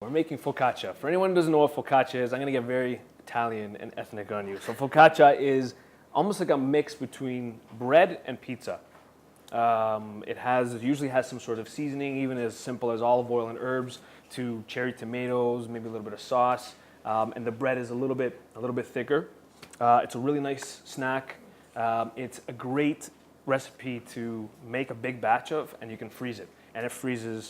We're making focaccia. For anyone who doesn't know what focaccia is, I'm going to get very Italian and ethnic on you. So focaccia is almost like a mix between bread and pizza. It usually has some sort of seasoning, even as simple as olive oil and herbs, to cherry tomatoes, maybe a little bit of sauce, and the bread is a little bit thicker. It's a really nice snack. It's a great recipe to make a big batch of, and you can freeze it, and it freezes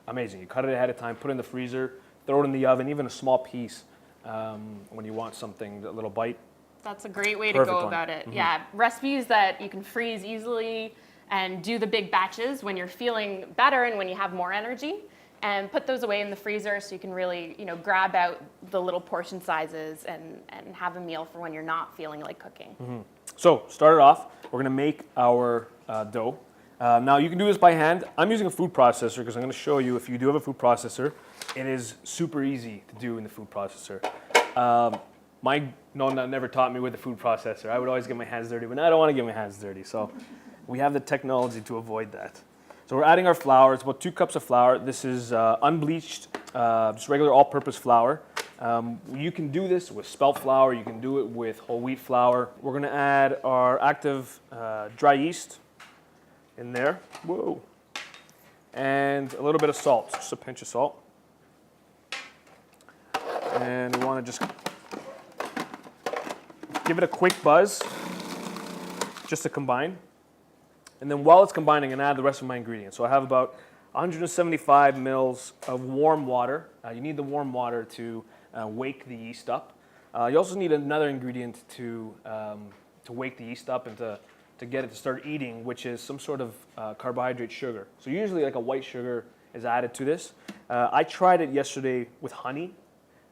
amazing. You cut it ahead of time, put it in the freezer, throw it in the oven, even a small piece when you want something, a little bite. That's a great way to go about it. Mm-hmm. Yeah, recipes that you can freeze easily and do the big batches when you're feeling better and when you have more energy, and put those away in the freezer so you can really, grab out the little portion sizes and have a meal for when you're not feeling like cooking. Mm-hmm. So, start it off. We're going to make our dough. Now, you can do this by hand. I'm using a food processor because I'm going to show you, if you do have a food processor, it is super easy to do in the food processor. My nonna never taught me with the food processor. I would always get my hands dirty, but I don't want to get my hands dirty. So we have the technology to avoid that. So we're adding our flour. It's about 2 cups of flour. This is unbleached, just regular all-purpose flour. You can do this with spelt flour. You can do it with whole wheat flour. We're going to add our active dry yeast in there. Whoa. And a little bit of salt, just a pinch of salt. And we want to just give it a quick buzz, just to combine. And then while it's combining, I'm going to add the rest of my ingredients. So I have about 175 mils of warm water. You need the warm water to wake the yeast up. You also need another ingredient to wake the yeast up and to get it to start eating, which is some sort of carbohydrate sugar. So usually like a white sugar is added to this. I tried it yesterday with honey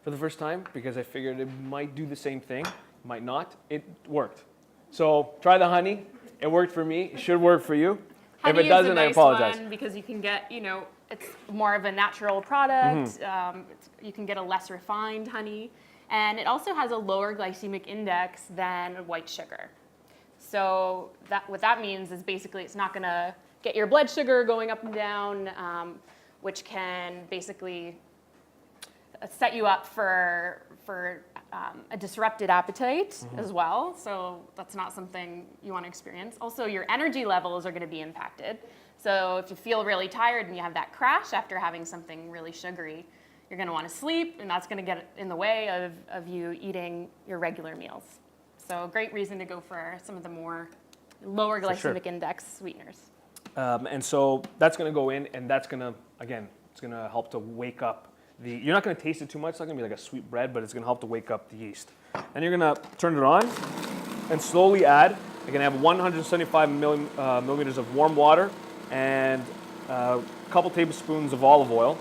for the first time because I figured it might do the same thing. Might not. It worked. So try the honey. It worked for me. It should work for you. Honey if it doesn't, is a nice I apologize. one because you can get, it's more of a natural product. Mm-hmm. You can get a less refined honey. And it also has a lower glycemic index than white sugar. So what that means is basically it's not going to get your blood sugar going up and down, which can basically set you up for a disrupted appetite mm-hmm. as well. So that's not something you want to experience. Also, your energy levels are going to be impacted. So if you feel really tired and you have that crash after having something really sugary, you're going to want to sleep, and that's going to get in the way of you eating your regular meals. So a great reason to go for some of the more lower glycemic index sweeteners. And so that's going to go in, and that's going to, again, it's going to help to wake up you're not going to taste it too much. It's not going to be like a sweet bread, but it's going to help to wake up the yeast. And you're going to turn it on and slowly add. You're going to have 175 milliliters of warm water and a couple tablespoons of olive oil.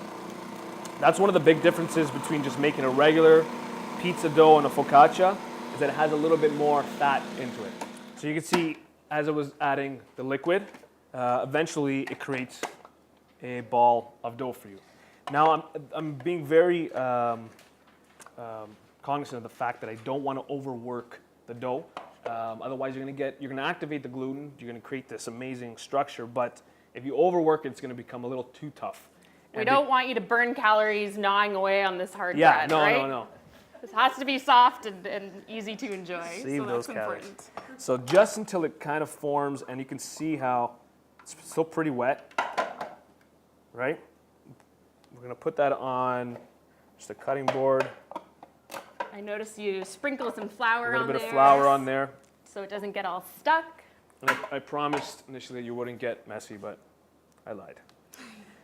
That's one of the big differences between just making a regular pizza dough and a focaccia, is that it has a little bit more fat into it. So you can see as I was adding the liquid, eventually it creates a ball of dough for you. Now I'm being very cognizant of the fact that I don't want to overwork the dough. Otherwise, you're going to activate the gluten. You're going to create this amazing structure. But if you overwork it, it's going to become a little too tough. We don't want you to burn calories gnawing away on this hard bread, right? No. This has to be soft and easy to enjoy. Save so those that's calories. Important. So just until it kind of forms, and you can see how it's still pretty wet, right? We're going to put that on just a cutting board. I noticed you sprinkle some flour on there. A little bit of flour on there. So it doesn't get all stuck. And I promised initially that you wouldn't get messy, but I lied.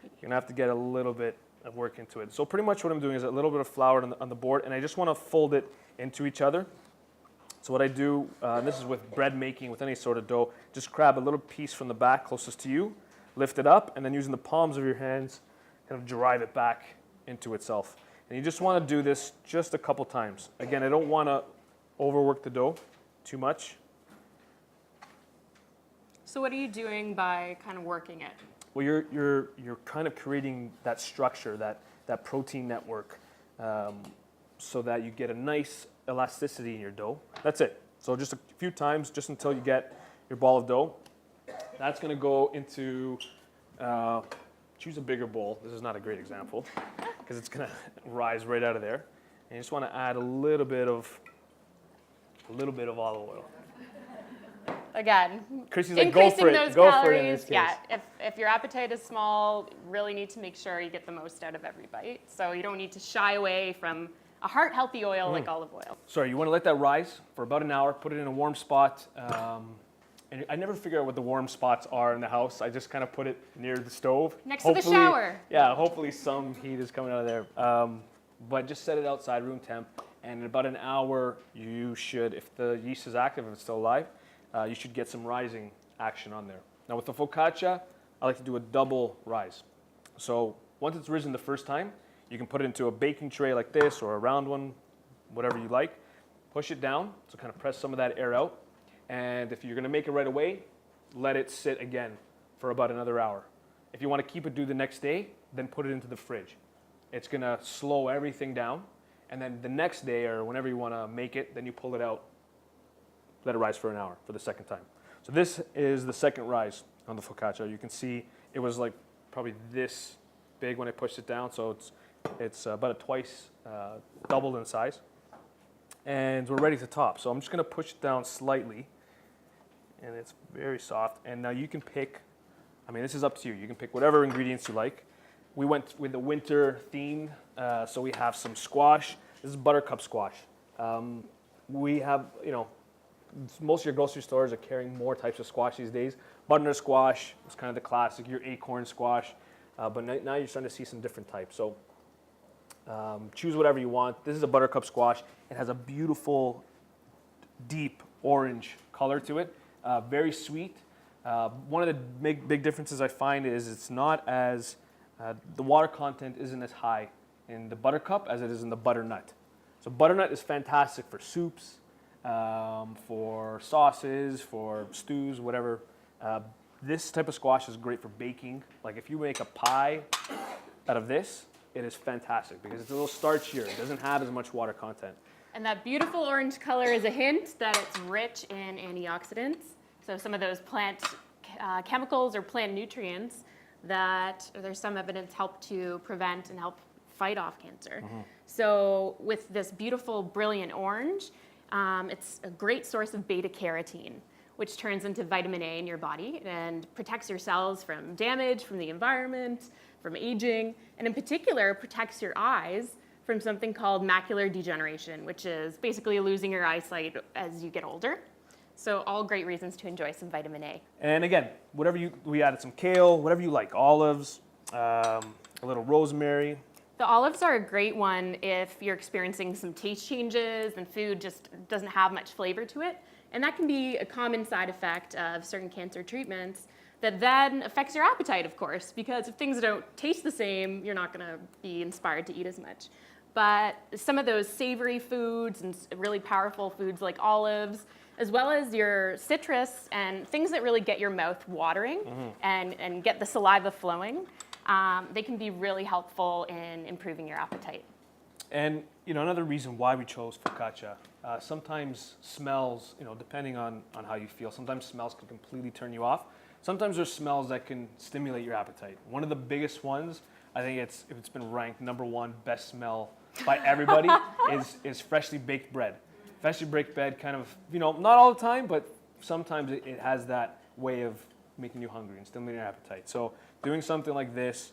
You're going to have to get a little bit of work into it. So pretty much what I'm doing is a little bit of flour on the board, and I just want to fold it into each other. So what I do, and this is with bread making, with any sort of dough, just grab a little piece from the back closest to you, lift it up, and then using the palms of your hands, kind of drive it back into itself. And you just want to do this just a couple times. Again, I don't want to overwork the dough too much. So what are you doing by kind of working it? Well, you're kind of creating that structure, that protein network, so that you get a nice elasticity in your dough. That's it. So just a few times, just until you get your ball of dough. That's going to go into, choose a bigger bowl. This is not a great example. because it's gonna rise right out of there. And you just want to add a little bit of olive oil. Again, Chrissy's like, go for it. those Go calories. for it in this case. Yeah, if your appetite is small, you really need to make sure you get the most out of every bite. So you don't need to shy away from a heart-healthy oil like olive oil. Sorry, you want to let that rise for about an hour. Put it in a warm spot. And I never figure out what the warm spots are in the house. I just kind of put it near the stove. Next to the shower. Yeah, hopefully some heat is coming out of there. But just set it outside, room temp. And in about an hour, you should, if the yeast is active, if it's still alive, you should get some rising action on there. Now with the focaccia, I like to do a double rise. So once it's risen the first time, you can put it into a baking tray like this or a round one, whatever you like. Push it down, so kind of press some of that air out. And if you're gonna make it right away, let it sit again for about another hour. If you wanna keep it due the next day, then put it into the fridge. It's gonna slow everything down. And then the next day or whenever you wanna make it, then you pull it out, let it rise for an hour for the second time. So this is the second rise on the focaccia. You can see it was like probably this big when I pushed it down. So it's about a twice doubled in size. And we're ready to top. So I'm just gonna push it down slightly. And it's very soft. And now you can pick, I mean, this is up to you. You can pick whatever ingredients you like. We went with the winter theme. So we have some squash. This is Buttercup squash. We have, most of your grocery stores are carrying more types of squash these days. Butternut squash is kind of the classic, your acorn squash. But now you're starting to see some different types. So choose whatever you want. This is a Buttercup squash. It has a beautiful, deep orange color to it. Very sweet. One of the big differences I find is it's not as, the water content isn't as high in the Buttercup as it is in the butternut. So butternut is fantastic for soups, for sauces, for stews, whatever. This type of squash is great for baking. Like if you make a pie out of this, it is fantastic because it's a little starchier. It doesn't have as much water content. And that beautiful orange color is a hint that it's rich in antioxidants. So some of those plant chemicals or plant nutrients that there's some evidence help to prevent and help fight off cancer. Mm-hmm. So with this beautiful, brilliant orange, it's a great source of beta carotene, which turns into vitamin A in your body and protects your cells from damage, from the environment, from aging, and in particular protects your eyes from something called macular degeneration, which is basically losing your eyesight as you get older. So all great reasons to enjoy some vitamin A. And again, we added some kale, whatever you like, olives, a little rosemary. The olives are a great one if you're experiencing some taste changes and food just doesn't have much flavor to it. And that can be a common side effect of certain cancer treatments that then affects your appetite, of course, because if things don't taste the same, you're not gonna be inspired to eat as much. But some of those savory foods and really powerful foods like olives, as well as your citrus and things that really get your mouth watering and get the saliva flowing, they can be really helpful in improving your appetite. And another reason why we chose focaccia, sometimes smells, depending on how you feel, sometimes smells can completely turn you off. Sometimes there's smells that can stimulate your appetite. One of the biggest ones, I think it's been ranked #1 best smell by everybody, is freshly baked bread. Freshly baked bread kind of, not all the time, but sometimes it has that way of making you hungry and stimulating your appetite. So doing something like this,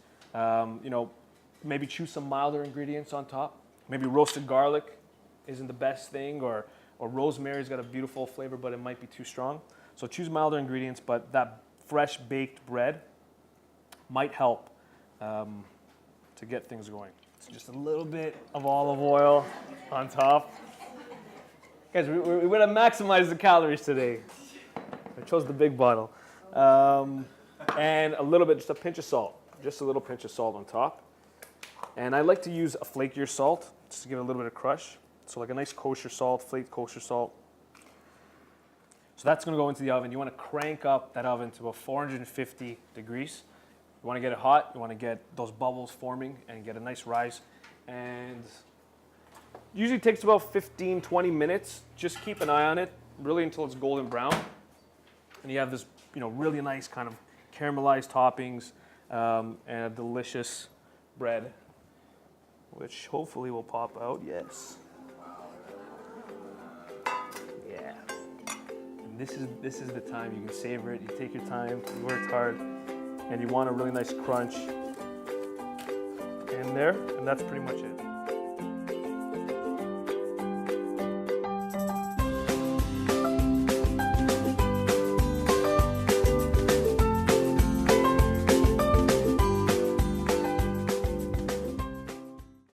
maybe choose some milder ingredients on top. Maybe roasted garlic isn't the best thing, or rosemary's got a beautiful flavor, but it might be too strong. So choose milder ingredients, but that fresh baked bread might help to get things going. So just a little bit of olive oil on top. Guys, we're going to maximize the calories today. I chose the big bottle. And a little bit, just a pinch of salt. Just a little pinch of salt on top. And I like to use a flakier salt, just to give it a little bit of crush. So like a nice kosher salt, flaked kosher salt. So that's going to go into the oven. You want to crank up that oven to about 450 degrees. You want to get it hot. You want to get those bubbles forming and get a nice rise. And usually takes about 15-20 minutes. Just keep an eye on it, really until it's golden brown. And you have this, really nice kind of caramelized toppings and a delicious bread. which hopefully will pop out. Yes. Yeah. And this is the time you can savor it. You take your time. You worked hard, and you want a really nice crunch in there, and that's pretty much it.